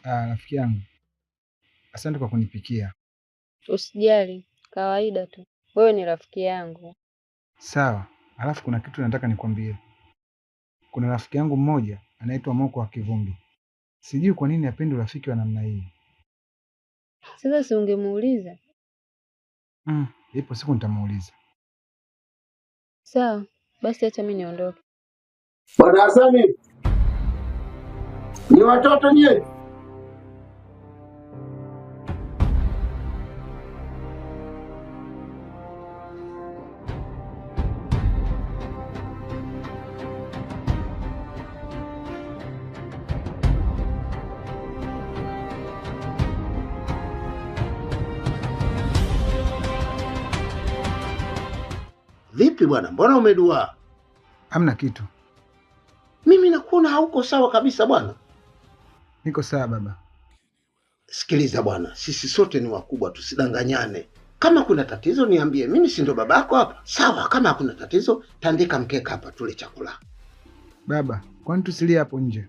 Rafiki yangu, asante kwa kunipikia. Usijali, kawaida tu. Wewe ni rafiki yangu. Sawa, alafu kuna kitu nataka nikwambie. Kuna rafiki yangu mmoja anaitwa Moko wa Kivumbi. Sijui kwa nini hapendi urafiki wa namna hii. Sasa si ungemuuliza? Ipo siku nitamuuliza. Sawa, basi acha mimi niondoke. Bwana Hasani, ni watoto nyie? Vipi bwana, mbona umedua? Hamna kitu. Mimi nakuona hauko sawa kabisa bwana. Niko sawa baba. Sikiliza bwana, sisi sote ni wakubwa, tusidanganyane. Kama kuna tatizo niambie, mimi si ndo babako hapa? Sawa, kama hakuna tatizo tandika mkeka hapa tule chakula. Baba, kwani tusilie hapo nje?